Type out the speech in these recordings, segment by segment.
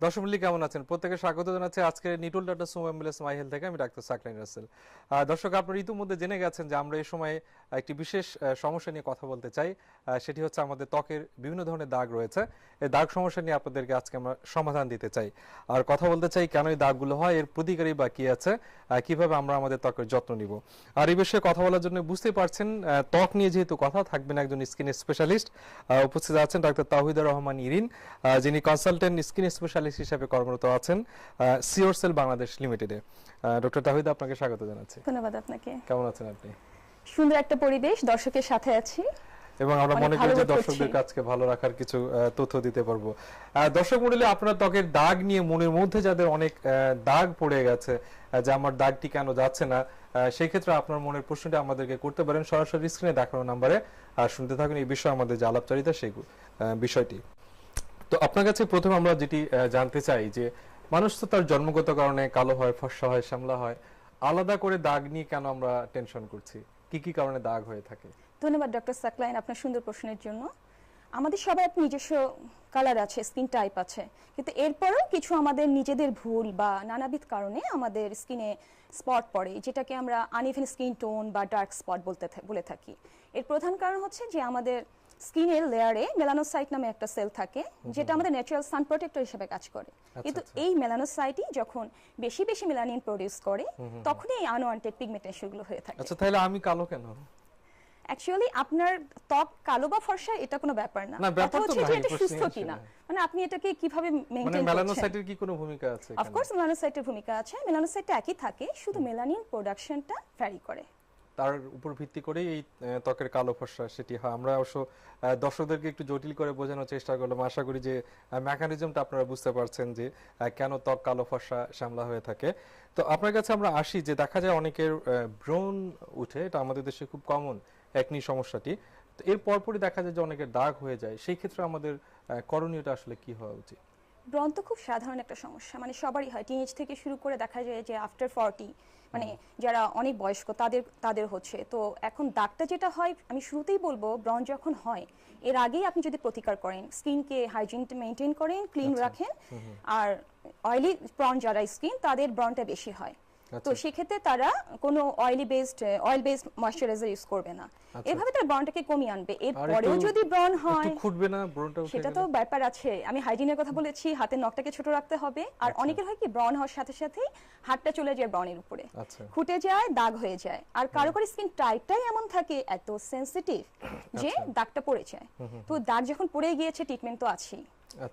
দর্শক মণ্ডলী কেমন আছেন? প্রত্যেকে স্বাগত জানাচ্ছি আজকে Nitol data sum MBS my health থেকে। আমি ডাক্তার সাকলাইন রাসেল। দর্শক, আপনারা ইতিমধ্যে জেনে গেছেন যে আমরা এই সময় একটি বিশেষ সমস্যা নিয়ে কথা বলতে চাই। সেটি হচ্ছে আমাদের ত্বকের বিভিন্ন ধরনের দাগ রয়েছে। এই দাগ সমস্যা নিয়ে আপনাদেরকে আজকে আমরা সমাধান দিতে চাই, আর কথা বলতে চাই কেন এই দাগগুলো হয়, এর প্রতিকারী বা কি আছে, কিভাবে আমরা আমাদের ত্বকের যত্ন নিব। আর এই বিষয়ে কথা বলার জন্য বুঝতেই পারছেন, ত্বক নিয়ে যেহেতু কথা, থাকবেন একজন স্কিন স্পেশালিস্ট। উপস্থিত আছেন ডাক্তার তাওহিদুর রহমান ইরিন, যিনি কনসালটেন্ট স্কিন স্পেশালিস্ট হিসেবে কর্মরত আছেন সিওরসেল বাংলাদেশ লিমিটেডে। ডক্টর তাওহিদ, আপনাকে স্বাগত জানাচ্ছি। ধন্যবাদ আপনাকে। কেমন আছেন আপনি? সুন্দর একটা পরিবেশ, দর্শকের সাথে আছি এবং আমরা মনে করি যে দর্শকদের কাছে ভালো রাখার কিছু তথ্য দিতে পারবো। দর্শক মণ্ডলী, আপনার ত্বকের দাগ নিয়ে মনের মধ্যে যাদের অনেক দাগ পড়ে গেছে, যে আমার দাগটি কেন যাচ্ছে না, সেই ক্ষেত্রে আপনার মনের প্রশ্নটা আমাদেরকে করতে পারেন সরাসরি স্ক্রিনে দেখানো নম্বরে। আর শুনতে থাকুন এই বিষয়ে আমাদের যে আলাপচারিতা সেই বিষয়টি। তো আপনার কাছে প্রথমে আমরা যেটি জানতে চাই যে মানুষ তো তার জন্মগত কারণে কালো হয়, ফর্সা হয়, শ্যামলা হয়, আলাদা করে দাগ নিয়ে কেন আমরা টেনশন করছি? কি কি কারণে দাগ হয়ে থাকে? ধন্যবাদ ডক্টর সাকলাইন আপনার সুন্দর প্রশ্নের জন্য। আমাদের সবার নিজস্ব কালার আছে, স্কিন টাইপ আছে, কিন্তু এরপরও কিছু আমাদের নিজেদের ভুল বা নানাবিধ কারণে আমাদের স্কিনে স্পট পড়ে, যেটাকে আমরা আনইভেন স্কিন টোন বা ডার্ক স্পট বলে থাকি। এর প্রধান কারণ হচ্ছে যে আমাদের স্কিনের লেয়ারে মেলানোসাইট নামে একটা সেল থাকে, যেটা আমাদের ন্যাচারাল সান প্রোটেক্টর হিসেবে কাজ করে। কিন্তু এই মেলানোসাইটই যখন বেশি বেশি মেলানিন প্রডিউস করে, তখনই এই আনওয়ান্টেড পিগমেন্টেশন গুলো হয়ে থাকে। আচ্ছা, তাহলে আমি কালো কেন? অ্যাকচুয়ালি আপনার ত্বক কালো বা ফর্সা এটা কোনো ব্যাপার না, কথা হচ্ছে যে এটা সুস্থ কিনা, মানে আপনি এটাকে কিভাবে মেইনটেইন করছেন। মেলানোসাইটের কি কোনো ভূমিকা আছে? অফ কোর্স মেলানোসাইটের ভূমিকা আছে। মেলানোসাইটটা একই থাকে, শুধু মেলানিন প্রোডাকশনটা ভ্যারি করে। তার উপর ভিত্তি করে এই ত্বকের কালো ফর্সা সেটি হয়। আমরা অবশ্য দর্শকদেরকে একটু জটিল করে বোঝানোর চেষ্টা করলাম। আশা করি যে মেকানিজমটা আপনারা বুঝতে পারছেন যে কেন ত্বক কালো ফর্সা শ্যামলা হয়ে থাকে। তো আপনার কাছে আমরা আসি যে দেখা যায় অনেকের ব্রণ উঠে, এটা আমাদের দেশে খুব কমন একনি সমস্যাটি। তো এর পরপরই দেখা যায় যে অনেকের দাগ হয়ে যায়। সেই ক্ষেত্রে আমাদের করণীয়টা আসলে কি হওয়া উচিত? ব্রণ তো খুব সাধারণ একটা সমস্যা, মানে সবারই হয়, টিনেজ থেকে শুরু করে দেখা যায় যে আফটার 40, মানে যারা অনেক বয়স্ক তাদের হচ্ছে। তো এখন দাগটা যেটা হয়, আমি শুরুতেই বলবো, ব্রণ যখন হয় এর আগেই আপনি যদি প্রতিকার করেন, স্কিনকে হাইজিনটা মেনটেন করেন, ক্লিন রাখেন, আর অয়েলি ব্রণ যারা স্কিন তাদের ব্রণটা বেশি হয়, তো সেক্ষেত্রে তারা কোনো অয়েল বেসড ময়শ্চারাইজার ইউজ করবে না। এভাবে তার ব্রণটাকে কমিয়ে আনবে। এরপরেও যদি ব্রণ হয়, খুঁটবে না ব্রণটা, সেটা তো ব্যাপার আছে। আমি হাইজিনের কথা বলেছি, হাতের নখটাকে ছোট রাখতে হবে। আর অনেকের হয় কি, ব্রণ হওয়ার সাথে সাথেই হাতটা চলে যায় ব্রণের উপরে, খুঁটে যায়, দাগ হয়ে যায়। আর কারো কারো স্কিন টাইপটাই এমন থাকে, এত সেনসিটিভ যে দাগটা পড়ে যায়। তো দাগ যখন পড়ে গিয়েছে, ট্রিটমেন্ট তো আছেই।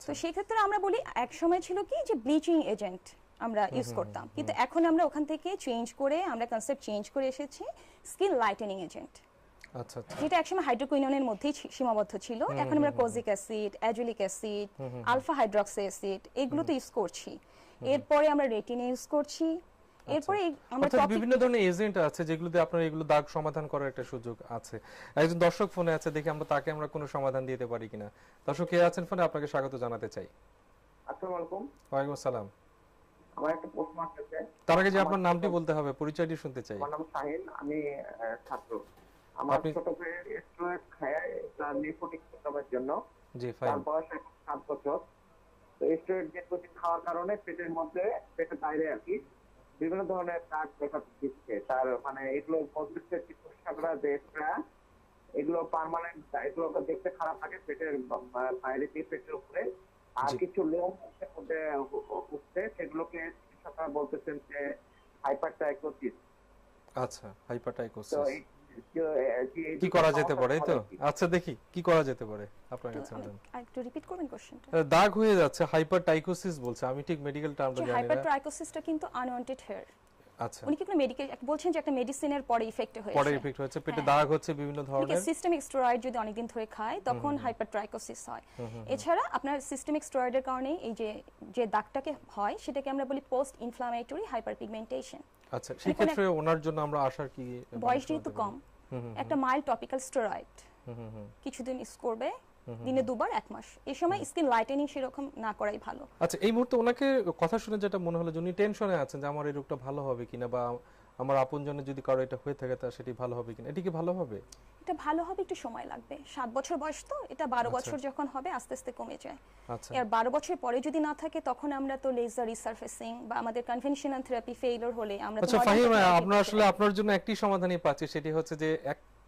তো সেই ক্ষেত্রে আমরা বলি, এক সময় ছিল কি যে ব্লিচিং এজেন্ট আমরা ইউজ করতাম, কিন্তু এখন আমরা ওখান থেকে চেঞ্জ করে, আমরা কনসেপ্ট চেঞ্জ করে এসেছি স্কিন লাইটেনিং এজেন্ট। আচ্ছা, যেটা একসময় হাইড্রোকুইনোনের মধ্যেই সীমাবদ্ধ ছিল, এখন আমরা kojic acid, azelaic acid, alpha hydroxy acid এগুলো তো ইউজ করছি। এরপরে আমরা রেটিনা ইউজ করছি। এরপরে আমরা বিভিন্ন ধরনের এজেন্ট আছে যেগুলোতে আপনার এগুলো দাগ সমাধান করার একটা সুযোগ আছে। একজন দর্শক ফোনে আছে, দেখি আমরা তাকে কোনো সমাধান দিতে পারি কিনা। দর্শক কে আছেন ফোনে, আপনাকে স্বাগত জানাতে চাই। আসসালামু আলাইকুম। ওয়ালাইকুম আসসালাম। আমার একটা প্রশ্ন আছে। তার আগে যে আপনার নামটি বলতে হবে, পরিচয়টি শুনতে চাই। আমার নাম শাহিন, আমি ছাত্র। আমার ছোট ভাইয়ের স্টেরয়েড খায়, তার লিপোটিক প্রস্রাবের জন্য। জি, ফাইন। তার বয়স এখন 7 বছর। তো স্টেরয়েড দীর্ঘদিন খাওয়ার কারণে পেটের মধ্যে, পেটের বাইরে আর কি, বিভিন্ন ধরনের দাগ দেখা দিচ্ছে। তার মানে এগুলো বলতেছে চিকিৎসকরা যে এগুলো পার্মানেন্ট, এগুলোকে দেখতে খারাপ লাগে পেটের বাইরে দিয়ে, পেটের উপরে। আর কিছু লোম উঠছে, সেগুলোকে চিকিৎসকরা বলতেছেন যে হাইপারটাইকোসিস। আচ্ছা, হাইপারটাইকোসিস কি করা যেতে পারে? তো আচ্ছা, দেখি কি করা যেতে পারে আপনার কাছে। ম্যাডাম একটু রিপিট করবেন কোশ্চেনটা। দাগ হয়ে যাচ্ছে, হাইপারটাইকোসিস বলছে, আমি ঠিক মেডিকেল টার্মটা জানি না। হাইপারটাইকোসিসটা কিন্তু আনওয়ান্টেড হেয়ার। আচ্ছা, উনি কি কোনো মেডিকেল বলছেন যে একটা মেডিসিনের পরে ইফেক্ট হয়েছে, পরে ইফেক্ট হয়েছে, পেটে দাগ হচ্ছে বিভিন্ন ধরনের। সিস্টেমিক স্টেরয়েড যদি অনেকদিন ধরে খায়, তখন হাইপারটাইকোসিস হয়। এছাড়া আপনার সিস্টেমিক স্টেরয়েডের কারণে এই যে দাগটাকে হয়, সেটাকে আমরা বলি পোস্ট ইনফ্লামেটরি হাইপারপিগমেন্টেশন। আচ্ছা, সেই ক্ষেত্রে ওনার জন্য আমরা আশার কি, বয়স যেহেতু কম, একটা মাইল্ড টপিক্যাল স্টেরয়েড কিছুদিন ইউজ করবে, দিনে 2 বার 1 মাস। এই সময় স্কিন লাইটেনিং সেরকম না করাই ভালো। আচ্ছা, এই মুহূর্তে ওনাকে কথা শুনে যেটা মনে হলো, উনি টেনশনে আছেন যে আমার এই রোগটা ভালো হবে কিনা, বা আমার আপনজনের যদি কারো এটা হয়ে থাকে তা সেটি ভালো হবে কিনা, এটি কি ভালো হবে? এটা ভালো হবে, একটু সময় লাগবে। 7 বছর বয়স তো, এটা 12 বছর যখন হবে আস্তে আস্তে কমে যায়। আচ্ছা, আর 12 বছর পরে যদি না থাকে তখন আমরা তো লেজার রিসারফেসিং বা আমাদের কনভেনশনাল থেরাপি ফেইলিওর হলে আমরা তো আচ্ছা modern ফাহিম, technology আপনার করতে আসলে পারি। আপনার জন্য একটি সমাধানই পাচ্ছি, সেটি হচ্ছে যে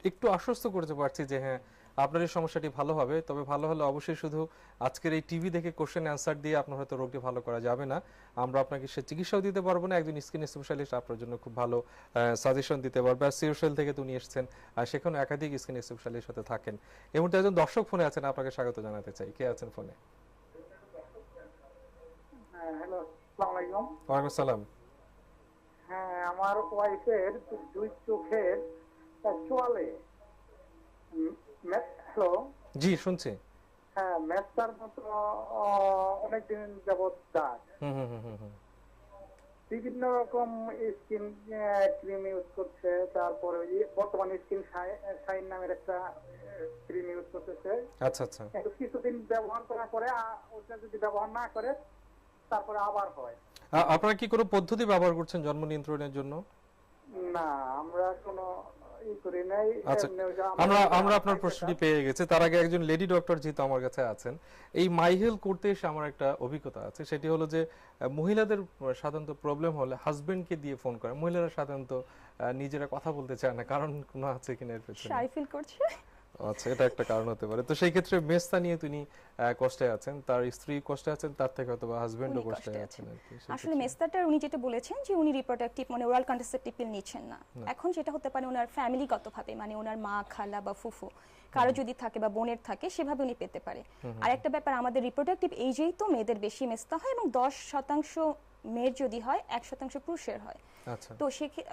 একটু আশ্বস্ত করতে পারছি যে হ্যাঁ আপনার এই সমস্যাটি ভালো হবে। তবে ভালো হলে অবশ্যই শুধু আজকের এই টিভি দেখে কোশ্চেন অ্যান্সার দিয়ে আপনার হয়তো রোগটি ভালো করা যাবে না। আমরা আপনাকে সে চিকিৎসাও দিতে পারবো না, একজন স্কিন স্পেশালিস্ট আপনার জন্য খুব ভালো সাজেশন দিতে পারবে। আর সিওসেল থেকে তো উনি এসেছেন, আর সেখানে একাধিক স্কিন স্পেশালিস্ট সাথে থাকেন। এই মুহূর্তে একজন দর্শক ফোনে আছেন, আপনাকে স্বাগত জানাতে চাই। কে আছেন ফোনে? হ্যালো, আসসালামু আলাইকুম। ওয়ালাইকুম আসসালাম। হ্যাঁ, আমার ওয়াইফের দুই চোখের চোয়ালে হ্যালো, জি শুনছি। হ্যাঁ, মেস্তার মতো অনেকদিন যাবৎ দাগ। হুম হুম হুম হুম। বিভিন্ন রকম স্কিন ক্রিম ইউজ করছে, তারপরে বর্তমানে স্কিন শাইন নামের একটা ক্রিম ইউজ করতেছে। আচ্ছা আচ্ছা। কিন্তু কিছুদিন ব্যবহার করার পরে ওটা যদি ব্যবহার না করে তারপরে আবার হয়। আপনারা কি কোনো পদ্ধতি ব্যবহার করছেন জন্ম নিয়ন্ত্রণের জন্য? না, আমরা কোনো ই করি নাই। আচ্ছা, আমরা আপনার প্রশ্নটি পেয়ে গেছি। তার আগে একজন লেডি ডক্টর যেহেতু আমার কাছে আছেন, এই মাইহেল করতে এসে আমার একটা অভিজ্ঞতা আছে। সেটি হলো যে মহিলাদের সাধারণত প্রবলেম হলে হাজবেন্ডকে দিয়ে ফোন করে। মহিলারা সাধারণত নিজেরা কথা বলতে চায় না, কারণ কোনো আছে কিনা এর পেছনে? শাই ফিল করছে। আচ্ছা, এটা একটা কারণ হতে পারে। তো সেই ক্ষেত্রে মেস্তা নিয়ে তিনি কষ্টে আছেন, তার স্ত্রী কষ্টে আছেন, তার থেকে হয়তো বা হাজবেন্ডও উনি কষ্টে কষ্টে আছেন আর কি। আসলে মেস্তাটার উনি যেটা বলেছেন যে উনি রিপ্রোডাক্টিভ মানে ওরাল কন্ট্রাসেপটিভ পিল নিচ্ছেন না। এখন যেটা হতে পারে ওনার ফ্যামিলিগতভাবে, মানে ওনার মা, খালা বা ফুফু কারো যদি থাকে বা বোনের থাকে, সেভাবে উনি পেতে পারে। আর একটা ব্যাপার, আমাদের রিপ্রোডাক্টিভ এজেই তো মেয়েদের বেশি মেস্তা হয়, এবং 10% মেয়ের যদি হয় 1% পুরুষের হয়। আচ্ছা, তো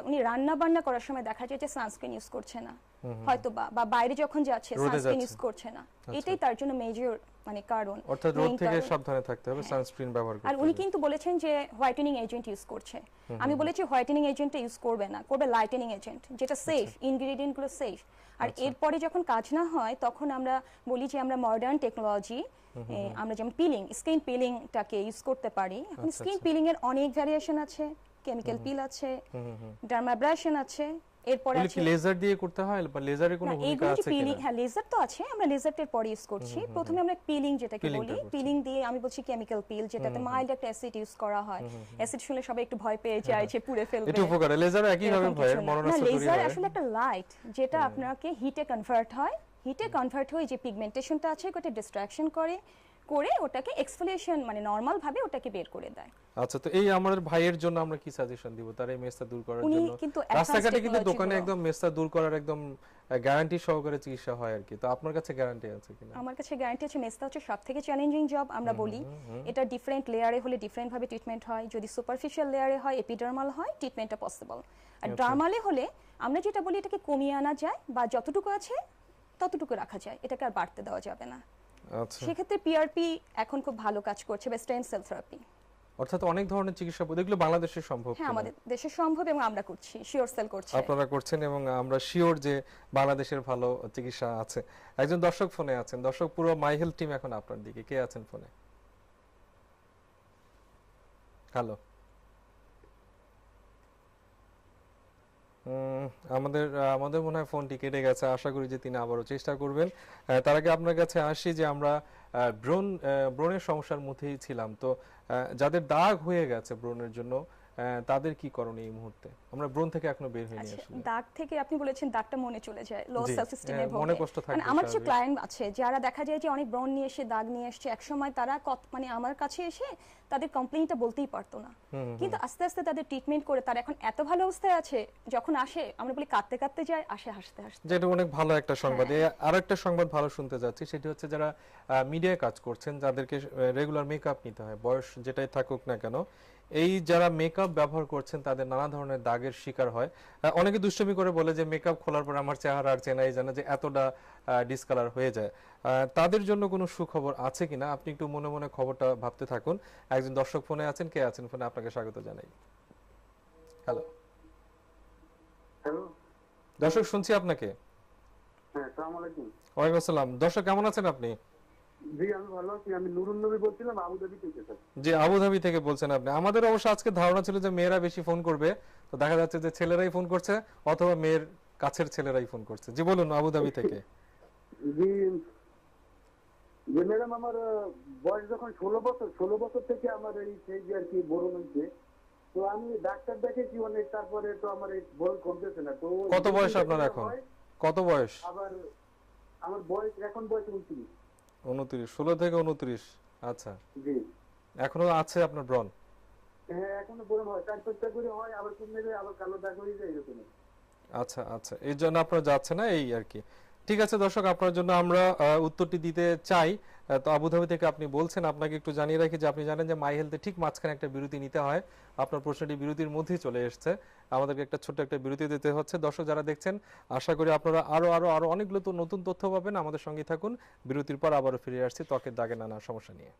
উনি রান্না বান্না করার সময় দেখা যায় যে সানস্ক্রিন ইউজ করছে না, হয়তো বা বাইরে যখন যাচ্ছে রোদে সানস্ক্রিন যাচ্ছে। ইউজ করছে না। এটাই তার জন্য মেজর মানে কারণ, অর্থাৎ রোদ main থেকে কারণ। সাবধানে থাকতে হবে, সানস্ক্রিন ব্যবহার করতে আর হবে। উনি কিন্তু বলেছেন যে হোয়াইটেনিং এজেন্ট ইউজ করছে। আমি বলেছি হোয়াইটেনিং এজেন্টটা ইউজ করবে না, করবে লাইটেনিং এজেন্ট, যেটা সেফ, ইনগ্রেডিয়েন্ট গুলো সেফ। আর এরপরে যখন কাজ না হয় তখন আমরা বলি যে আমরা মডার্ন টেকনোলজি, আমরা যেমন পিলিং, স্কিন পিলিংটাকে ইউজ করতে পারি। এখন স্কিন পিলিং এর অনেক ভ্যারিয়েশন আছে, কেমিক্যাল পিল আছে, ডার্মাব্রেশন আছে, এরপরে এগুলো আছে কি লেজার দিয়ে করতে হয় বা লেজারের কোনো না, ভূমিকা এইগুলো যে আছে পিলিং, কিনা? হ্যাঁ লেজার তো আছে, আমরা লেজারটার পরে ইউজ করছি। প্রথমে আমরা পিলিং যেটাকে Peeling টা বলি, করছি। পিলিং দিয়ে আমি বলছি কেমিক্যাল পিল, যেটাতে মাইল্ড একটা অ্যাসিড ইউজ করা হয়। অ্যাসিড শুনলে সবাই একটু ভয় পেয়ে যায় যে পুড়ে ফেলবে। এটা উপকার, লেজার একই ভাবে এরকম ভয়ের কিছু না। না, মরণাস্ত্র তৈরি লেজার হয়। আসলে একটা লাইট, যেটা আপনাকে হিটে কনভার্ট হয়। হিটে কনভার্ট হয়ে যে পিগমেন্টেশনটা আছে ওটা ডিস্ট্রাকশন করে ওটাকে এক্সফোলিয়েশন মানে নরমাল ভাবে ওটাকে বের করে দেয়। আচ্ছা, তো এই আমাদের ভাইয়ের জন্য আমরা কি সাজেশন দিব তার এই মেস্তা দূর করার উনি জন্য? কিন্তু রাস্তাঘাটে কিন্তু advanced দোকানে technology একদম মেস্তা দূর করার একদম গ্যারান্টি সহকারে চিকিৎসা হয় আর কি। তো আপনার কাছে গ্যারান্টি আছে কিনা? আমার কাছে গ্যারান্টি আছে। মেস্তা হচ্ছে সবথেকে চ্যালেঞ্জিং জব আমরা বলি। এটা ডিফারেন্ট লেয়ারে হলে ডিফারেন্ট ভাবে ট্রিটমেন্ট হয়। যদি সুপারফিশিয়াল লেয়ারে হয়, এপিডার্মাল হয়, ট্রিটমেন্টটা পসিবল। আর ডার্মালে হলে আমরা যেটা বলি এটাকে কমিয়ে আনা যায়, বা যতটুকু আছে ততটুকু রাখা যায়, এটাকে আর বাড়তে দেওয়া যাবে না। আচ্ছা, সেক্ষেত্রে পিআরপি এখন খুব ভালো কাজ করছে, বা স্টেম সেল থেরাপি। অর্থাৎ অনেক ধরনের চিকিৎসা পদ্ধতি এগুলো বাংলাদেশে সম্ভব হ্যাঁ, কিনা? আমাদের দেশে সম্ভব এবং আমরা করছি, শিওর সেল করছে। আপনারা করছেন এবং আমরা শিওর যে বাংলাদেশের ভালো চিকিৎসা আছে। একজন দর্শক ফোনে আছেন। দর্শক, পুরো মাই হেলথ টিম এখন আপনার দিকে। কে আছেন ফোনে? হ্যালো, আমাদের আমাদের মনে হয় ফোনটি কেটে গেছে। আশা করি যে তিনি আবারও চেষ্টা করবেন। তার আগে আপনার কাছে আসি যে আমরা ব্রণের সমস্যার মধ্যেই ছিলাম। তো যাদের দাগ হয়ে গেছে ব্রণের জন্য, তাদের কি করণীয় এই মুহূর্তে? আমরা ব্রণ থেকে এখনো বের হইনি আচ্ছা, আসলে। দাগ থেকে আপনি বলেছেন দাগটা মনে চলে যায়, লো জি, সেলফ এস্টিমে মনে ভোগে। কষ্ট থাকবে মানে আমার কিছু স্বাভাবিক। ক্লায়েন্ট আছে যারা দেখা যায় যে অনেক ব্রণ নিয়ে এসে দাগ নিয়ে এসেছে, একসময় তারা মানে আমার কাছে এসে তাদের কমপ্লেইনটা বলতেই পারতো না, কিন্তু আস্তে আস্তে তাদের ট্রিটমেন্ট করে তারা এখন এত ভালো অবস্থায় আছে, যখন আসে আমরা বলি কাঁদতে কাঁদতে যায়, আসে হাসতে হাসতে। যেটা অনেক ভালো একটা সংবাদ। আর একটা সংবাদ ভালো শুনতে যাচ্ছি, সেটি হচ্ছে যারা মিডিয়ায় কাজ করছেন, যাদেরকে রেগুলার মেকআপ নিতে হয়, বয়স যেটাই থাকুক না কেন, এই যারা মেকআপ ব্যবহার করছেন তাদের নানা ধরনের দাগের শিকার হয়। অনেকে দুষ্টুমি করে বলে যে মেকআপ খোলার পর আমার চেহারা আর চেনাই জানা, যে এতটা ডিসকালার হয়ে যায়। তাদের জন্য কোনো সুখবর আছে কিনা আপনি একটু মনে মনে খবরটা ভাবতে থাকুন। একজন দর্শক ফোনে আছেন। কে আছেন ফোনে? আপনাকে স্বাগত জানাই। হ্যালো হ্যালো, দর্শক, শুনছি আপনাকে। হ্যাঁ, আসসালামু আলাইকুম। ওয়ালাইকুম আসসালাম। দর্শক, কেমন আছেন আপনি? জি আমি ভালো আছি। আমি নুরুন নবী বলছিলাম আবুধাবি থেকে স্যার। জি, আবুধাবি থেকে বলছেন আপনি। আমাদের অবশ্য আজকে ধারণা ছিল যে মেয়েরা বেশি ফোন করবে, তো দেখা যাচ্ছে যে ছেলেরাই ফোন করছে অথবা মেয়ের কাছের ছেলেরাই ফোন করছে। জি বলুন, আবুধাবি থেকে। জি জি ম্যাডাম, আমার বয়স যখন 16 বছর থেকে আমার এই সেই যে আর কি বড় হয়েছে, তো আমি ডাক্তার দেখেছি অনেক, তারপরে তো আমার এই বয়স কমতেছে না। তো কত বয়স আপনার এখন? কত বয়স? আবার আমার বয়স এখন 29। 29, 16 থেকে 29। আচ্ছা, জি এখনো আছে আপনার ব্রণ? হ্যাঁ, এখনো বড় হয়, 4-5টা করে হয়, আবার কমে যায়, আবার কালো দাগ হয়ে যায় এরকম। আচ্ছা আচ্ছা, এই জন্য আপনার যাচ্ছে না এই আর কি। ঠিক আছে দর্শক, আপনার জন্য আমরা উত্তরটি দিতে চাই। তো আবুধাবি থেকে আপনি বলছেন, আপনাকে একটু জানিয়ে রাখি যে আপনি জানেন যে মাই হেলথে ঠিক মাঝখানে একটা বিরতি নিতে হয়। আপনার প্রশ্নটি বিরতির মধ্যেই চলে এসেছে, আমাদেরকে একটা ছোট্ট একটা বিরতি দিতে হচ্ছে। দর্শক যারা দেখছেন, আশা করি আপনারা আরো অনেকগুলো তো নতুন তথ্য পাবেন। আমাদের সঙ্গে থাকুন, বিরতির পর আবারও ফিরে আসছি ত্বকের দাগে নানা সমস্যা নিয়ে।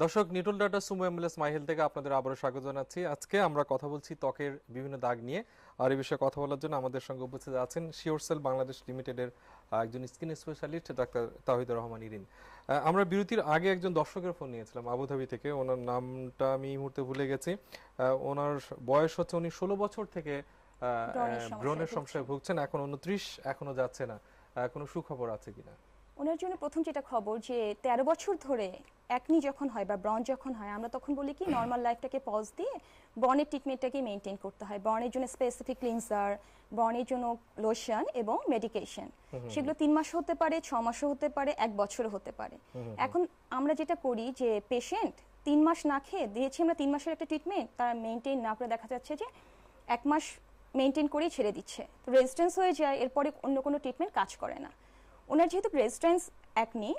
দর্শক, Nitol data Sumo MBS my health থেকে আপনাদের আবারও স্বাগত জানাচ্ছি। আজকে আমরা কথা বলছি ত্বকের বিভিন্ন দাগ নিয়ে। আর এই বিষয়ে কথা বলার জন্য আমাদের সঙ্গে উপস্থিত আছেন শিওরসেল বাংলাদেশ লিমিটেডের একজন স্কিন স্পেশালিস্ট ডাক্তার তাওহিদুর রহমান ইরিন। আমরা বিরতির আগে একজন দর্শকের ফোন নিয়েছিলাম আবুধাবি থেকে, ওনার নামটা আমি এই মুহূর্তে ভুলে গেছি। ওনার বয়স হচ্ছে, উনি 16 বছর থেকে ব্রণের সমস্যায় ভুগছেন, এখন 29, এখনো যাচ্ছে না। কোনো সুখবর আছে কিনা? ওনার জন্য প্রথম যেটা খবর, যে 13 বছর ধরে একনি যখন হয় বা ব্রণ যখন হয়, আমরা তখন বলি কি নর্মাল লাইফটাকে পজ দিয়ে ব্রণের ট্রিটমেন্টটাকে মেনটেন করতে হয়। ব্রণের জন্য স্পেসিফিক ক্লিনজার, ব্রণের জন্য লোশন এবং মেডিকেশন, সেগুলো 3 মাস হতে পারে, 6 মাসও হতে পারে, 1 বছরও হতে পারে। এখন আমরা যেটা করি যে পেশেন্ট 3 মাস না খেয়ে দিয়েছি আমরা 3 মাসের একটা ট্রিটমেন্ট, তারা মেনটেন না করে দেখা যাচ্ছে যে 1 মাস মেনটেন করেই ছেড়ে দিচ্ছে, তো রেজিস্ট্যান্স হয়ে যায়, এরপরে অন্য কোনো ট্রিটমেন্ট কাজ করে না। ওনার যেহেতু রেজিস্ট্যান্স একনি,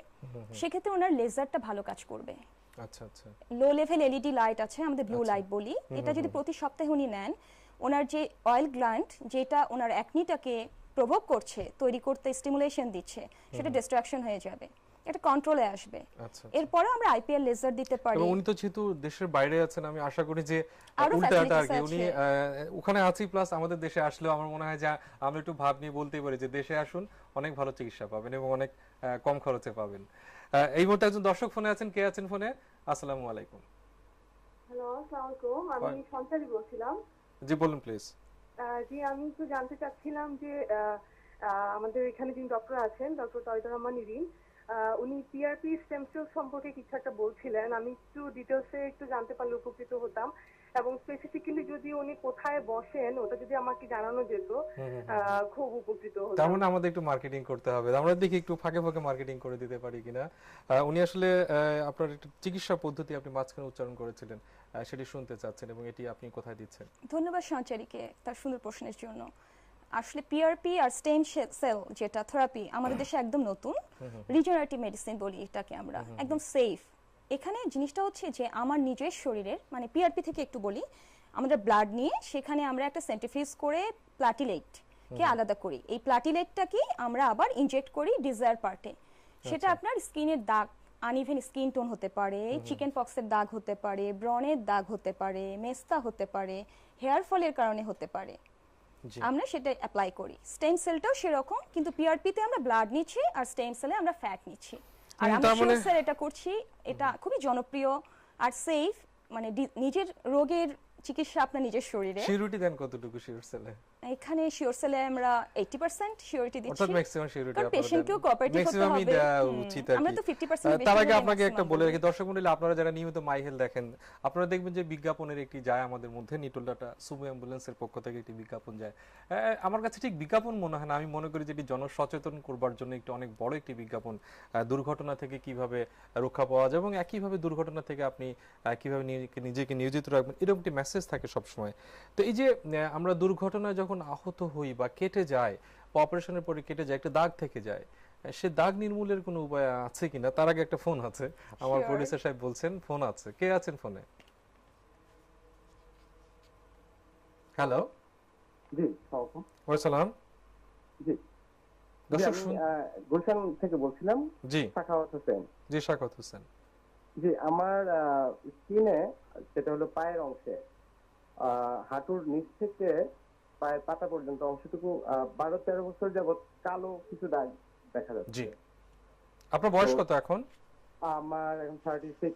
সেক্ষেত্রে ওনার লেজারটা ভালো কাজ করবে। আচ্ছা আচ্ছা, লো লেভেল এলইডি লাইট আছে, আমাদের ব্লু লাইট বলি, এটা যদি প্রতি সপ্তাহে উনি নেন, ওনার যে অয়েল গ্ল্যান্ড যেটা ওনার একনিটাকে প্রভোগ করছে, তৈরি করতে স্টিমুলেশন দিচ্ছে, সেটা ডিস্ট্রাকশন হয়ে যাবে, এটা কন্ট্রোলে আসবে। এরপরে আমরা আইপিএল লেজার দিতে পারি। উনি তো যেহেতু দেশের বাইরে আছেন, আমি আশা করি যে উল্টাটা আর কি, উনি ওখানে আছি প্লাস আমাদের দেশে আসলেও আমার মনে হয় যে আমরা একটু ভাব নিয়ে বলতেই পারি যে দেশে আসুন, অনেক ভালো চিকিৎসা পাবেন এবং অনেক কম খরচে পাবেন। এই মুহূর্তে একজন দর্শক ফোনে আছেন। কে আছেন ফোনে? আসসালামু আলাইকুম। হ্যালো, আসসালামু আলাইকুম। আমি সঞ্চারী বলছিলাম। জি বলুন প্লিজ। জি, আমি একটু জানতে চাচ্ছিলাম যে আমাদের এখানে যিনি ডক্টর আছেন, ডক্টর তাওহিদুর রহমান ইরিন, উনি পিআরপি স্টেম সেল সম্পর্কে কিছু একটা বলছিলেন। আমি একটু ডিটেলসে একটু জানতে পারলে উপকৃত হতাম, এবং স্পেসিফিক্যালি যদি উনি কোথায় বসেন ওটা যদি আমাকে জানানো যেত খুব উপকৃত হতাম। তার মানে আমাদের একটু মার্কেটিং করতে হবে, আমরা দেখি একটু ফাঁকে ফাঁকে মার্কেটিং করে দিতে পারি কিনা। উনি আসলে আপনার একটা চিকিৎসা পদ্ধতি আপনি মাঝখানে উচ্চারণ করেছিলেন, সেটি শুনতে চাচ্ছেন এবং এটি আপনি কোথায় দিচ্ছেন? ধন্যবাদ সঞ্চারীকে তার সুন্দর প্রশ্নের জন্য। আসলে পিআরপি আর স্টেম সেল যেটা থেরাপি আমাদের দেশে একদম নতুন, রিজেনারেটিভ মেডিসিন বলি এটাকে আমরা, একদম সেফ। এখানে জিনিসটা হচ্ছে যে আমার নিজের শরীরের, মানে পিআরপি থেকে একটু বলি, আমাদের ব্লাড নিয়ে সেখানে আমরা একটা সেন্ট্রিফিউজ করে প্লাটিলেট কে আলাদা করি, এই প্লাটিলেটটাকে আমরা আবার ইনজেক্ট করি ডিজায়ার পার্টে। সেটা আপনার স্কিনের দাগ, আনইভেন স্কিন টোন হতে পারে, চিকেন পক্সের দাগ হতে পারে, ব্রণের দাগ হতে পারে, মেস্তা হতে পারে, হেয়ার ফলের কারণে হতে পারে, আমরা সেটা অ্যাপ্লাই করি। স্টেম সেলটাও সেরকম, কিন্তু পিআরপি তে আমরা ব্লাড নিচ্ছি আর স্টেম সেলে আমরা ফ্যাট নিচ্ছি। আর আমরা শিওরসেল এটা করছি, এটা খুবই জনপ্রিয় আর সেফ, মানে নিজের রোগের চিকিৎসা আপনার নিজের শরীরে। সিউরিটি দেন কতটুকু শিওরসেলে? এখানে শিওরসেলে আমরা 80% সিউরিটি দিচ্ছি, অর্থাৎ ম্যাক্সিমাম সিউরিটি আপনারা পেশেন্টকেও কোঅপারেটিভ হতে হবে, উচিত আর কি। আমরা তো 50% তার আগে আপনাকে একটা বলে রাখি, দর্শক মণ্ডলী আপনারা যারা নিয়মিত মাই হেলথ দেখেন, আপনারা দেখবেন যে বিজ্ঞাপনের একটি যায় আমাদের মধ্যে, নিটল ডাটা সুমো অ্যাম্বুলেন্সের পক্ষ থেকে একটি বিজ্ঞাপন যায়। আমার কাছে ঠিক বিজ্ঞাপন মনে হয় না, আমি মনে করি যে এটি জনসচেতন করবার জন্য একটি অনেক বড় একটি বিজ্ঞাপন। দুর্ঘটনা থেকে কিভাবে রক্ষা পাওয়া যায় এবং একইভাবে দুর্ঘটনা থেকে আপনি কিভাবে নিজেকে নিয়োজিত রাখবেন, এরকম একটি মেসেজ থাকে সবসময়। তো এই যে আমরা দুর্ঘটনায় যখন আহত হই বা কেটে যায়, অপারেশনের পরে কেটে যায়, একটা দাগ থেকে যায়, সে দাগ নির্মূলের কোনো উপায় আছে কিনা? তার আগে একটা ফোন আছে, আমার প্রোডিউসার সাহেব বলছেন ফোন আছে। কে আছেন ফোনে? হ্যালো, জি ওয়ালাইকুম জি দর্শক আমি গুলশান থেকে বলছিলাম। জি সাখাওয়াত হোসেন। জি শাকত হোসেন। জি, আমার স্কিনে, সেটা হলো পায়ের অংশে, হাঁটুর নিচ থেকে পায়ের পাতা পর্যন্ত অংশটুকু 12-13 বছর যাবত কালো কিছু দাগ দেখা যাচ্ছে। জি, আপনার বয়স কত এখন? আমার এখন 36।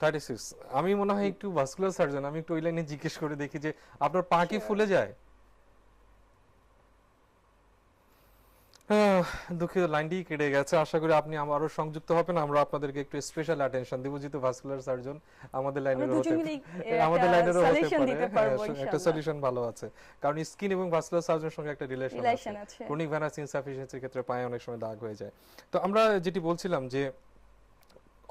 36। আমি মনে হয় একটু ভাস্কুলার সার্জন, আমি একটু ওই লাইনে জিজ্ঞেস করে দেখি যে আপনার পা কি ফুলে যায়? দুঃখিত, লাইনটি কেটে গেছে। আশা করি আপনি আরো সংযুক্ত হবেন, আমরা আপনাদেরকে একটু স্পেশাল অ্যাটেনশন দেব, যেহেতু ভাস্কুলার সার্জন আমাদের লাইনেরও হতে আমাদের লাইনেরও হতে পারে, একটা সলিউশন ভালো আছে। কারণ স্কিন এবং ভাস্কুলার সার্জনের সঙ্গে একটা রিলেশন আছে। ক্রনিক ভেনাস ইনসাফিসিয়েন্সির ক্ষেত্রে পায়ে অনেক সময় দাগ হয়ে যায়। তো আমরা যেটি বলছিলাম যে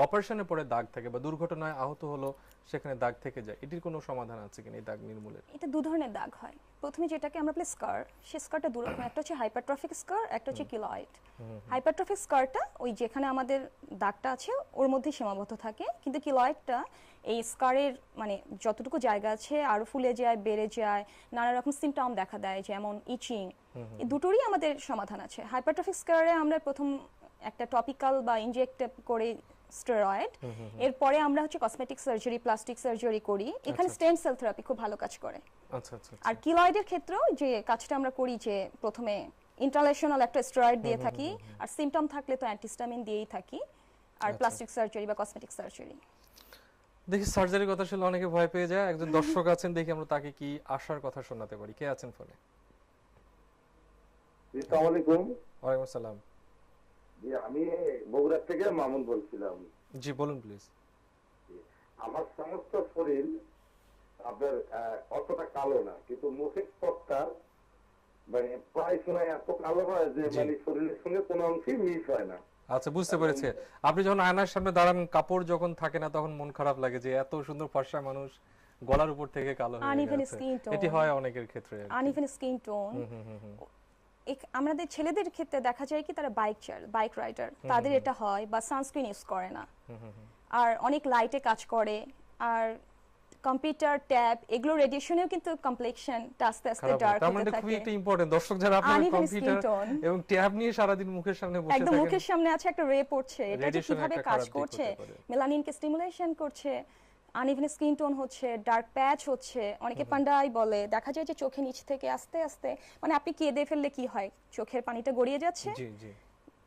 অপারেশনের পরে দাগ থাকে বা দুর্ঘটনায় আহত হলো সেখানে দাগ থেকে যায়, এটির কোনো সমাধান আছে কিনা এই দাগ নির্মূলের? এটা দু ধরনের দাগ হয়। প্রথমে যেটাকে আমরা বলি স্কার, সেই স্কারটা দু রকম, একটা হচ্ছে হাইপারট্রফিক স্কার, একটা হচ্ছে কিলয়েড। হাইপারট্রফিক স্কারটা ওই যেখানে আমাদের দাগটা আছে ওর মধ্যে সীমাবদ্ধ থাকে, কিন্তু কিলয়েডটা এই স্কারের মানে যতটুকু জায়গা আছে আরো ফুলে যায়, বেড়ে যায়, নানা রকম সিমটম দেখা দেয়, যেমন ইচিং। এই দুটোরই আমাদের সমাধান আছে। হাইপারট্রফিক স্কারে আমরা প্রথম একটা টপিক্যাল বা ইনজেক্ট করে স্টেরয়েড, এরপরে আমরা হচ্ছে কসমেটিক সার্জারি, প্লাস্টিক সার্জারি করি। এখানে স্টেম সেল থেরাপি খুব ভালো কাজ করে। আচ্ছা আচ্ছা। আর কিলয়েডের ক্ষেত্রেও যে কাজটা আমরা করি যে প্রথমে ইন্টারলেশনাল একটা স্টেরয়েড দিয়ে থাকি, আর সিমটম থাকলে তো অ্যান্টিহিস্টামিন দিয়েই থাকি, আর প্লাস্টিক সার্জারি বা কসমেটিক সার্জারি। দেখি সার্জারির কথা শুনলে অনেকে ভয় পেয়ে যায়। একজন দর্শক আছেন, দেখি আমরা তাকে কি আশার কথা শোনাতে পারি। কে আছেন ফোনে? আসসালামু আলাইকুম। ওয়ালাইকুম আসসালাম। জি, আমি বগুড়া থেকে মামুন বলছিলাম। জি বলুন প্লিজ। আমার সমস্ত শরীর আপনার অতটা কালো না, কিন্তু মুখের ত্বকটা মানে প্রায় সময় এত কালো হয় যে মানে শরীরের সঙ্গে কোনো অংশই মিশ হয় না। আচ্ছা, বুঝতে পেরেছি। আপনি যখন আয়নার সামনে দাঁড়ান, কাপড় যখন থাকে না, তখন মন খারাপ লাগে যে এত সুন্দর ফর্সা মানুষ গলার উপর থেকে কালো হয়ে গেছে। এটি হয় অনেকের ক্ষেত্রে। Uneven skin tone. আমাদের ছেলেদের ক্ষেত্রে দেখা যায় কি তারা বাইক রাইডার, তাদের এটা হয়, বা সানস্ক্রিন ইউজ করে না, আর অনেক লাইটে কাজ করে, আর কম্পিউটার ট্যাব এগুলো রেডিয়েশনেও কিন্তু কমপ্লেক্সনটা আস্তে আস্তে ডার্ক হতে থাকে। তার মানে খুবই একটা ইম্পর্টেন্ট দর্শক যারা আপনারা কম্পিউটার এবং ট্যাব নিয়ে সারা দিন মুখের সামনে বসে থাকেন, একদম মুখের সামনে আছে একটা রে পড়ছে, এটা যে কিভাবে কাজ করছে, মেলানিনকে স্টিমুলেশন করছে, আনইভেন স্কিন টোন হচ্ছে, ডার্ক প্যাচ হচ্ছে, অনেকে পান্ডাই বলে, দেখা যায় যে চোখের নিচ থেকে আস্তে আস্তে মানে আপনি কেঁদে ফেললে কি হয়, চোখের পানিটা গড়িয়ে যাচ্ছে, জি জি,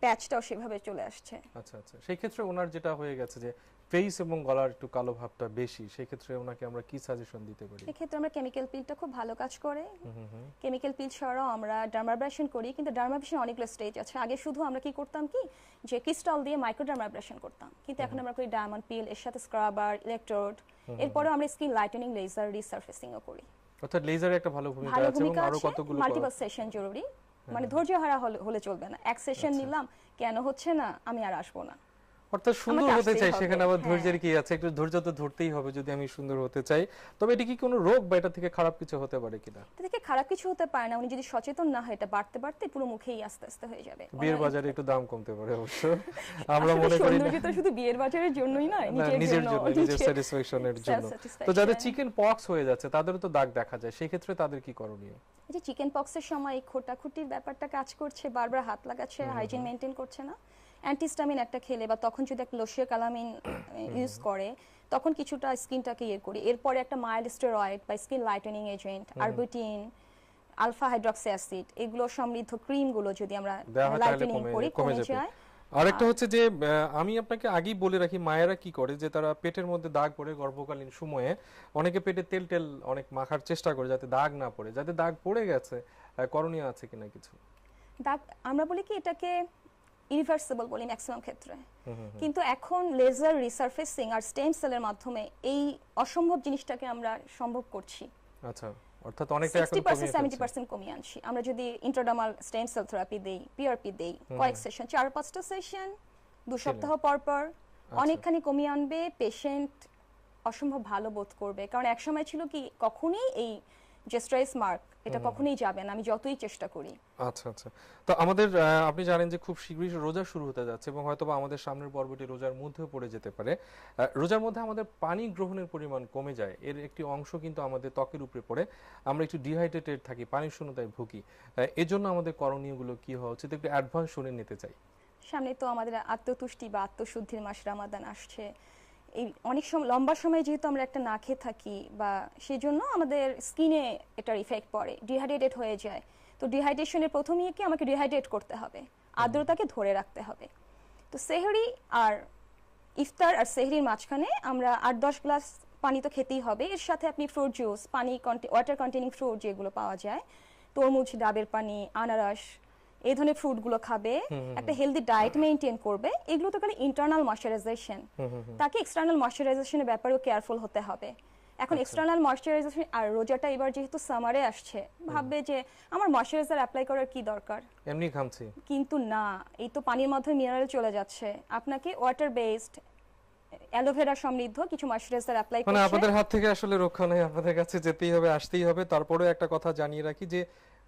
প্যাচটাও সেভাবে চলে আসছে। আচ্ছা আচ্ছা। সেই ক্ষেত্রে ওনার যেটা হয়ে গেছে যে ফেস এবং গলার একটু কালো ভাবটা বেশি, সেই ক্ষেত্রে ওনাকে আমরা কি সাজেশন দিতে পারি? এই ক্ষেত্রে আমরা কেমিক্যাল পিলটা খুব ভালো কাজ করে। কেমিক্যাল পিল ছাড়াও আমরা ডার্মাব্রেশন করি, কিন্তু ডার্মাব্রেশন অনেকগুলো স্টেজ আছে। আগে শুধু আমরা কি করতাম কি যে ক্রিস্টাল দিয়ে মাইক্রোডার্মাব্রেশন করতাম, কিন্তু এখন আমরা করি ডায়মন্ড পিল, এর সাথে স্ক্রাবার, ইলেকট্রোড, এরপরে আমরা স্কিন লাইটেনিং, লেজার রিসারফেসিংও করি। অর্থাৎ লেজারের একটা ভালো ভূমিকা আছে এবং আরো কতগুলো মাল্টিপল সেশন জরুরি, মানে ধৈর্য হারা হলে চলবে না। এক সেশন নিলাম, কেন হচ্ছে না, আমি আর আসবো না। অর্থাৎ সুন্দর হতে চাই, সেখানে আবার ধৈর্যের কি আছে, একটু ধৈর্য তো ধরতেই হবে যদি আমি সুন্দর হতে চাই। তবে এটা কি কোনো রোগ বা এটা থেকে খারাপ কিছু হতে পারে কিনা? এটা থেকে খারাপ কিছু হতে পারে না, উনি যদি সচেতন না হয় এটা বাড়তে বাড়তে পুরো মুখেই আস্তে আস্তে হয়ে যাবে। বিয়ের বাজারে একটু দাম কমতে পারে অবশ্য, আমরা মনে করি না। সৌন্দর্য তো শুধু বিয়ের বাজারের জন্যই নয়, নিজের জন্য, নিজের স্যাটিসফ্যাকশনের জন্য। তো যাদের চিকেন পক্স হয়ে যাচ্ছে তাদেরও তো দাগ দেখা যায়, সেই ক্ষেত্রে তাদের কি করণীয়? এই যে চিকেন পক্সের সময় খোটাখুটির ব্যাপারটা কাজ করছে, বারবার হাত লাগাচ্ছে, হাইজিন মেইনটেইন করছে না, অ্যান্টিহিস্টামিন একটা খেলে বা তখন যদি একটা লোশিয়া কালামিন ইউজ করে, তখন কিছুটা স্কিনটাকে ইয়ে করি। এরপরে একটা মাইল্ড স্টেরয়েড বা skin lightening agent, arbutin, alpha hydroxy acid, এগুলো সমৃদ্ধ ক্রিমগুলো যদি আমরা লাইটেনিং করি, কমে যায়। আরেকটা হচ্ছে যে আমি আপনাকে আগেই বলে রাখি, মায়েরা কি করে যে তারা পেটের মধ্যে দাগ পড়ে গর্ভকালীন সময়ে অনেকে পেটে তেল অনেক মাখার চেষ্টা করে যাতে দাগ না পড়ে। যাতে দাগ পড়ে গেছে, করণীয় আছে কিনা কিছু? দাগ আমরা বলি কি এটাকে ইরিভার্সিবল বলি ম্যাক্সিমাম ক্ষেত্রে, কিন্তু এখন লেজার রিসারফেসিং আর স্টেম সেলের মাধ্যমে এই অসম্ভব জিনিসটাকে আমরা সম্ভব করছি। আচ্ছা, অর্থাৎ অনেকটা এখন 60-70% কমিয়ে আনছি আমরা যদি ইন্ট্রাডার্মাল স্টেম সেল থেরাপি দেই, পিআরপি দেই, কয়েক সেশন, 4-5টা সেশন 2 সপ্তাহ পর পর অনেকখানি কমিয়ে আনবে। পেশেন্ট অসম্ভব ভালো বোধ করবে, কারণ একসময় ছিল কি কখনোই এই যে স্ট্রেস মার্ক এটা কখনোই যাবে না, আমি যতই চেষ্টা করি। আচ্ছা আচ্ছা। তো আমাদের আপনি জানেন যে খুব শীঘ্রই রোজা শুরু হতে যাচ্ছে এবং হয়তোবা আমাদের সামনের পর্বটি রোজার মধ্যেও পড়ে যেতে পারে। রোজার মধ্যে আমাদের পানি গ্রহণের পরিমাণ কমে যায়, এর একটি অংশ কিন্তু আমাদের ত্বকের উপরে পড়ে, আমরা একটু ডিহাইড্রেটেড থাকি, পানির শূন্যতায় ভুগি। এর জন্য আমাদের করণীয়গুলো কি হওয়া উচিত একটু অ্যাডভান্স শুনে নিতে চাই। সামনে তো আমাদের আত্মতুষ্টি বা আত্মশুদ্ধির মাস রমাদান আসছে, এই অনেক সময় লম্বা সময় যেহেতু আমরা একটা না খেয়ে থাকি বা সেই জন্য আমাদের স্কিনে এটার ইফেক্ট পড়ে, ডিহাইড্রেটেড হয়ে যায়। তো ডিহাইড্রেশনের প্রথমেই কি আমাকে ডিহাইড্রেট করতে হবে, আর্দ্রতাকে ধরে রাখতে হবে। তো সেহরি আর ইফতার আর সেহরির মাঝখানে আমরা 8-10 গ্লাস পানি তো খেতেই হবে। এর সাথে আপনি ফ্রুট জুস, পানি ওয়াটার কন্টেনিং ফ্রুট যেগুলো পাওয়া যায়, তরমুজ, ডাবের পানি, আনারস, এই ধরনের ফ্রুটগুলো খাবে, একটা হেলদি ডায়েট মেইনটেইন করবে। এগুলো তো খালি ইন্টারনাল ময়শ্চারাইজেশন, তাকে এক্সটার্নাল ময়শ্চারাইজেশনের ব্যাপারেও কেয়ারফুল হতে হবে। এখন এক্সটার্নাল ময়শ্চারাইজেশন আর রোজাটা এবার যেহেতু সামারে আসছে, ভাববে যে আমার ময়শ্চারাইজার অ্যাপ্লাই করার কি দরকার, এমনি খামছি, কিন্তু না, এই তো পানির মাধ্যমে মিনারেল চলে যাচ্ছে। আপনাকে ওয়াটার বেসড অ্যালোভেরা সমৃদ্ধ কিছু ময়শ্চারাইজার অ্যাপ্লাই করতে, মানে আপনাদের হাত থেকে আসলে রক্ষা নেই, আপনাদের কাছে যেতেই হবে, আসতেই হবে। তারপরে একটা কথা জানিয়ে রাখি যে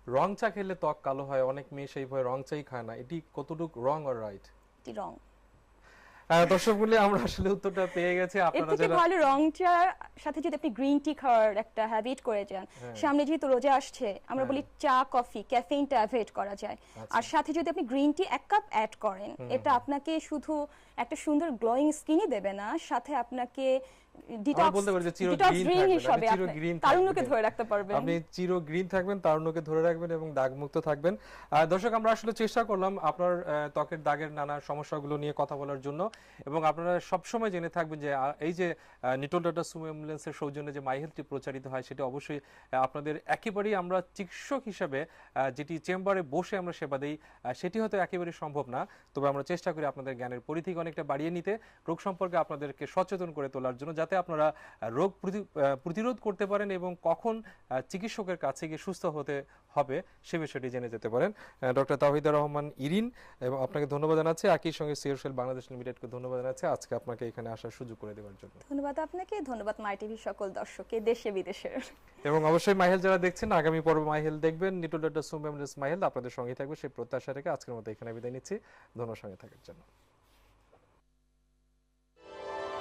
রং চা খেলে ত্বক কালো হয়, অনেক মেয়ে সেই ভয়ে রং চাই খায় না, এটি কতটুকু রং অর রাইট? এটি রং। দর্শক বলে আমরা আসলে উত্তরটা পেয়ে গেছি। আপনারা যারা ভালো রং চার সাথে যদি আপনি গ্রিন টি খাওয়ার একটা হ্যাবিট করে যান, সামনে যেহেতু রোজা আসছে, আমরা বলি চা কফি ক্যাফেইনটা অ্যাভয়েড করা যায়। আর সাথে যদি আপনি গ্রিন টি 1 কাপ অ্যাড করেন, এটা আপনাকে শুধু একটা সুন্দর গ্লোয়িং স্কিনই দেবে না, সাথে আপনাকে তারুণ্যকে ধরে রাখতে পারবেন, আপনি চির গ্রিন থাকবেন, তারুণ্যকে ধরে রাখবেন এবং দাগমুক্ত থাকবেন। দর্শক, আমরা আসলে চেষ্টা করলাম আপনার ত্বকের দাগের নানা সমস্যাগুলো নিয়ে কথা বলার জন্য, এবং আপনারা সবসময় জেনে থাকবেন যে এই যে নিটোল ডাটা সুমো অ্যাম্বুলেন্সের সৌজন্যে যে মাই হেলথটি প্রচারিত হয়, সেটা অবশ্যই আপনাদের একেবারেই আমরা চিকিৎসক হিসেবে যেটি চেম্বারে বসে আমরা সেবা দিই, সেটি হয়তো একেবারেই সম্ভব না। তবে আমরা চেষ্টা করি আপনাদের জ্ঞানের পরিধিকে অনেকটা বাড়িয়ে নিতে, রোগ সম্পর্কে আপনাদেরকে সচেতন করে তোলার জন্য, যাতে আপনারা রোগ প্রতিরোধ করতে পারেন এবং কখন চিকিৎসকের কাছে গিয়ে সুস্থ হতে হবে সে বিষয়টি জেনে যেতে পারেন। ডক্টর তাওহিদা রহমান ইরিন, এবং আপনাকে ধন্যবাদ জানাচ্ছি, একই সঙ্গে সিওরসেল বাংলাদেশ লিমিটেডকে ধন্যবাদ জানাচ্ছি আজকে আপনাকে এখানে আসার সুযোগ করে দেওয়ার জন্য। ধন্যবাদ আপনাকে, ধন্যবাদ মাই টিভি সকল দর্শককে দেশে বিদেশের। এবং অবশ্যই মাই হেলথ যারা দেখছেন, আগামী পর্ব মাই হেলথ দেখবেন, Nitol Tata Sumo ambulance my health আপনাদের সঙ্গে থাকবে সেই প্রত্যাশা রেখে আজকের মতো এখানে বিদায় নিচ্ছি। ধন্যবাদ সঙ্গে থাকার জন্য।